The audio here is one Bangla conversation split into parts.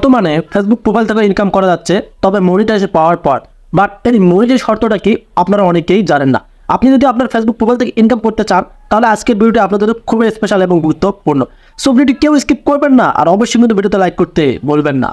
বর্তমানে ফেসবুক প্রোফাইল থেকে ইনকাম করা যাচ্ছে, তবে মনিটাইজেশন পাওয়ার পর। বাট এই মনিটাইজ শর্তটা কি আপনারা অনেকেই জানেন না। আপনি যদি আপনার ফেসবুক প্রোফাইল থেকে ইনকাম করতে চান, তাহলে আজকের ভিডিওটি আপনাদের খুবই স্পেশাল এবং গুরুত্বপূর্ণ। সো ভিডিওটি কেউ স্কিপ করবেন না, আর অবশ্যই কিন্তু ভিডিওতে লাইক করতে বলবেন না।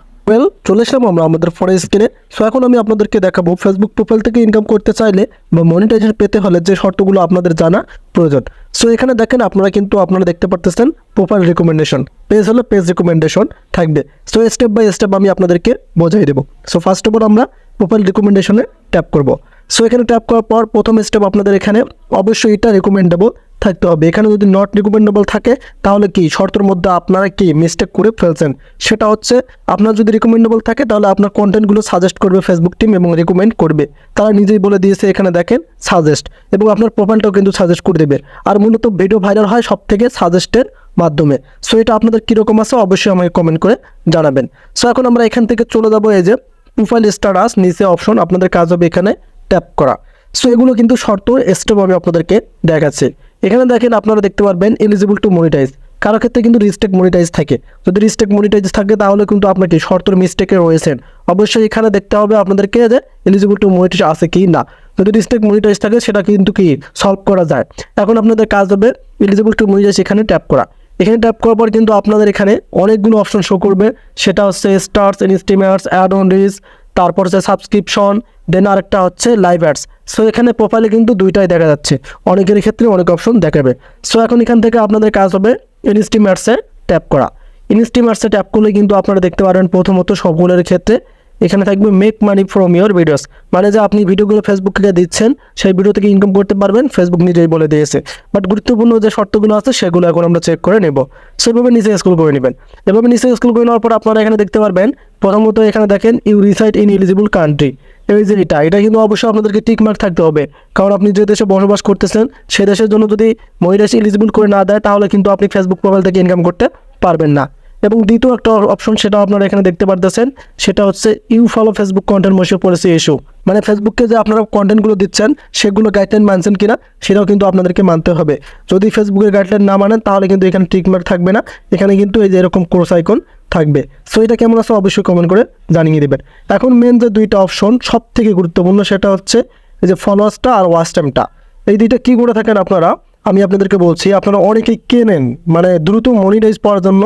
চলে এসলাম আমরা আমাদের ফোনের স্ক্রিনে। সো এখন আমি আপনাদেরকে দেখাবো ফেসবুক প্রোফাইল থেকে ইনকাম করতে চাইলে বা মনিটাইজেশন পেতে হলে যে শর্তগুলো আপনাদের জানা প্রয়োজন। সো এখানে দেখেন আপনারা দেখতে পারতেছেন প্রোফাইল রিকমেন্ডেশন পেজ হলে পেজ রিকমেন্ডেশন থাকবে। সো স্টেপ বাই স্টেপ আমি আপনাদেরকে বোঝাই দেবো। সো ফার্স্ট অফ অল আমরা প্রোফাইল রিকমেন্ডেশনে ট্যাপ করব। সো এখানে ট্যাপ করার পর প্রথম স্টেপ আপনাদের এখানে অবশ্যই এটা রিকমেন্ডেবল থাকতে হবে। এখানে যদি নট রিকমেন্ডেবল থাকে তাহলে কি শর্তের মধ্যে আপনারা কি মিস্টেক করে ফেলছেন। সেটা হচ্ছে আপনার যদি রিকমেন্ডেবল থাকে তাহলে আপনার কন্টেন্টগুলো সাজেস্ট করবে ফেসবুক টিম এবং রিকমেন্ড করবে। তারা নিজেই বলে দিয়েছে এখানে দেখেন সাজেস্ট, এবং আপনার প্রোফাইলটাও কিন্তু সাজেস্ট করে দেবে। আর মূলত ভিডিও ভাইরাল হয় সব থেকে সাজেস্টের মাধ্যমে। সো এটা আপনাদের কীরকম আছে অবশ্যই আমাকে কমেন্ট করে জানাবেন। সো এখন আমরা এখান থেকে চলে যাবো এই যে প্রোফাইল স্ট্যাটাস, নিচে অপশন আপনাদের কাজ হবে এখানে ট্যাপ করা। সো এগুলো কিন্তু শর্ত স্টেপ আমি আপনাদেরকে দেখাচ্ছি। এখানে দেখেন আপনারা দেখতে পারবেন এলিজিবল টু মনিটাইজ, কারো ক্ষেত্রে কিন্তু রিস্ট্রিক্ট মনিটাইজ থাকে। যদি রিস্ট্রিক্ট মনিটাইজ থাকে তাহলে কিন্তু আপনাকে শর্তের মিস্টেকে রয়েছেন। অবশ্যই এখানে দেখতে হবে আপনাদেরকে যে এলিজিবল টু মনিটাইজ আছে কি না। যদি রিস্ট্রিক্ট মনিটাইজ থাকে সেটা কিন্তু কি সলভ করা যায়। এখন আপনাদের কাজ হবে এলিজিবল টু মনিটাইজ এখানে ট্যাপ করা। এখানে ট্যাপ করার পর কিন্তু আপনাদের এখানে অনেকগুলো অপশন শো করবে। সেটা হচ্ছে স্টার্স, ইনস্টিমার্স, অ্যাড অন রিচ, তারপর হচ্ছে সাবস্ক্রিপশন, দেন আরেকটা হচ্ছে লাইভ অ্যাডস। সো এখানে প্রোফাইলে কিন্তু দুইটাই দেখা যাচ্ছে, অনেকের ক্ষেত্রে অনেক অপশন দেখাবে। সো এখন এখান থেকে আপনাদের কাজ হবে ইনস্টিমার্সে ট্যাপ করা। ইনস্টিমার্সে ট্যাপ করলে কিন্তু আপনারা দেখতে পারবেন প্রথমত সবগুলোর ক্ষেত্রে এখানে থাকবে make money from your videos, মানে যে আপনি ভিডিওগুলো ফেসবুকে দিচ্ছেন সেই ভিডিও থেকে ইনকাম করতে পারবেন, ফেসবুক নিজেই বলে দিয়েছে। বাট গুরুত্বপূর্ণ যে শর্তগুলো আছে সেগুলো এখন আমরা চেক করে নেব। সেভাবে নিচে স্ক্রল করে নেবেন। এভাবে নিচে স্ক্রল করে নেওয়ার পর আপনারা এখানে দেখতে পারবেন প্রথমত এখানে দেখেন you reside in eligible country. এই যে এটা কিন্তু অবশ্যই আপনাদেরকে টিক মার্ক থাকতে হবে, কারণ আপনি যে দেশে বসবাস করতেছেন সেই দেশের জন্য যদি মনিটাইজেশন এলিজিবল করে না দেয় তাহলে কিন্তু আপনি ফেসবুক প্রোফাইল থেকে ইনকাম করতে পারবেন না। এবং দ্বিতীয় একটা অপশন সেটা আপনারা এখানে দেখতে পারতেছেন, সেটা হচ্ছে ইউ ফলো ফেসবুক কন্টেন্ট মোশো পলিসি ইস্যু, মানে ফেসবুককে যে আপনারা কন্টেন্টগুলো দিচ্ছেন সেগুলো গাইডলাইন মানছেন কিনা সেটাও কিন্তু আপনাদেরকে মানতে হবে। যদি ফেসবুকের গাইডলাইন না মানেন তাহলে কিন্তু এখানে টিকমার্ক থাকবে না, এখানে কিন্তু এই যে এরকম ক্রস আইকন থাকবে। সো এটা কেমন আছে অবশ্যই কমেন্ট করে জানিয়ে দেবেন। এখন মেন যে দুইটা অপশন সব থেকে গুরুত্বপূর্ণ সেটা হচ্ছে এই যে ফলোয়ার্সটা আর ওয়াচ টাইমটা। এই দুইটা কী করে থাকেন আপনারা, আমি আপনাদেরকে বলছি। আপনারা অনেকেই কেনেন, মানে দ্রুত মনিটাইজ পাওয়ার জন্য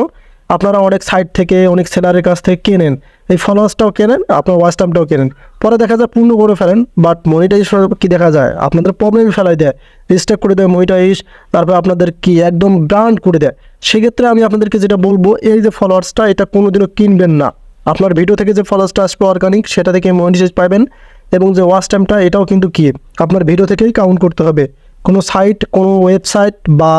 আপনারা অনেক সাইট থেকে অনেক সেলারের কাছ থেকে কেনেন, এই ফলোয়ার্সটাও কেনেন, আপনার ওয়াচ টাইমটাও কেনেন। পরে দেখা যায় পূর্ণ করে ফেলেন, বাট মনিটাইজেশন কি দেখা যায় আপনাদের প্রবলেম ফেলাই দেয়, রিস্ট্রিক্ট করে দেয় মনিটাইজ, তারপর আপনাদের কি একদম ব্রান্ড করে দেয়। সেক্ষেত্রে আমি আপনাদেরকে যেটা বলবো, এই যে ফলোয়ার্সটা এটা কোনোদিনও কিনবেন না। আপনার ভিডিও থেকে যে ফলোয়ার্সটা আসবে অর্গানিক, সেটা থেকে মনিটাইজ পাবেন। এবং যে ওয়াচ টাইমটা এটাও কিন্তু কি আপনার ভিডিও থেকেই কাউন্ট করতে হবে। কোনো সাইট, কোনো ওয়েবসাইট বা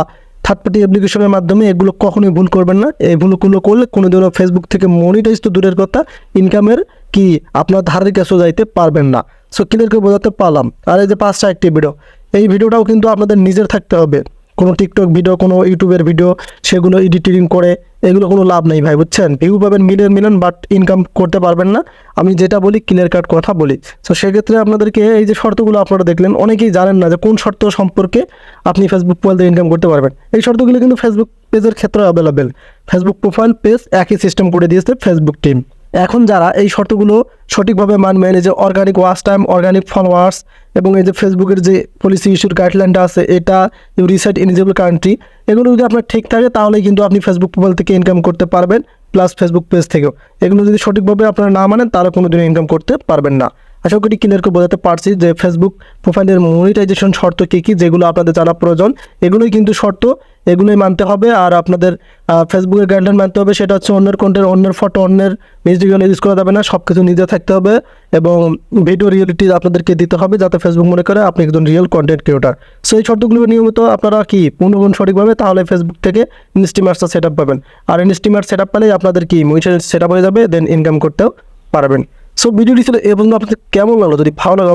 থার্ড পার্টি অ্যাপ্লিকেশনের মাধ্যমে এগুলো কখনোই ভুল করবেন না। এই ভুলগুলো করলে কোনো দিনও ফেসবুক থেকে মনিটাইজ তো দূরের কথা, ইনকামের কি আপনার ধারের কাছেও যাইতে পারবেন না। সো ক্লিয়ার করে বোঝাতে পারলাম। আর এই যে 5টা একটি ভিডিও, এই ভিডিওটাও কিন্তু আপনাদের নিজের থাকতে হবে। কোনো টিকটক ভিডিও, কোনো ইউটিউবের ভিডিও সেগুলো এডিটিং করে এগুলো কোনো লাভ নেই ভাই, বুঝছেন। ভিউ পাবেন মিলিয়ন, বাট ইনকাম করতে পারবেন না। আমি যেটা বলি ক্লিয়ার কাট কথা বলি। সো সেক্ষেত্রে আপনাদেরকে এই যে শর্তগুলো আপনারা দেখলেন, অনেকেই জানেন না যে কোন শর্ত সম্পর্কে আপনি ফেসবুক প্রোফাইল থেকে ইনকাম করতে পারবেন। এই শর্তগুলো কিন্তু ফেসবুক পেজের ক্ষেত্রে অ্যাভেলেবেল। ফেসবুক প্রোফাইল পেজ একই সিস্টেম করে দিয়েছে ফেসবুক টিম। এখন যারা এই শর্তগুলো সঠিকভাবে মানবেন, এই যে organic watch time, organic followers, এবং এই যে ফেসবুকের যে পলিসি ইস্যুর গাইডলাইনটা আছে এটা, ইউ রিসাইড এলিজিবল কান্ট্রি, এগুলো যদি আপনার ঠিক থাকে তাহলেই কিন্তু আপনি ফেসবুক প্রোফাইল থেকে ইনকাম করতে পারবেন, প্লাস ফেসবুক পেজ থেকেও। এগুলো যদি সঠিকভাবে আপনারা না মানেন তাহলে কোনোদিনও ইনকাম করতে পারবেন না। আশা করি ক্লিয়ার করে বোঝাতে পারছি যে ফেসবুক প্রোফাইলের মনিটাইজেশন শর্ত কী কী, যেগুলো আপনাদের জানা প্রয়োজন। এগুলোই কিন্তু শর্ত, এগুলোই মানতে হবে। আর আপনাদের ফেসবুকের গাইডলাইন মানতে হবে, সেটা হচ্ছে অন্যের কন্টেন্ট, অন্যের ফটো, অন্যের মিউজিক ইউজ করা যাবে না, সব কিছু নিজে থাকতে হবে। এবং ভিডিও রিয়েলিটি আপনাদেরকে দিতে হবে যাতে ফেসবুক মনে করে আপনি একজন রিয়েল কন্টেন্ট ক্রিয়েটার। সো এই শর্তগুলো নিয়মিত আপনারা কি পূর্ণগুণ সঠিকভাবে, তাহলে ফেসবুক থেকে ইনস্টিমার্সটা সেট আপ পাবেন। আর ইনস্টিমার্স সেট আপ পেলেই আপনাদের কি মনিটাইজেশন সেট আপ হয়ে যাবে, দেন ইনকাম করতেও পারবেন। সো ভিডিওটি ছিল এ পর্যন্ত। আপনাদের কেমন লাগলো? যদি ভালো লাগে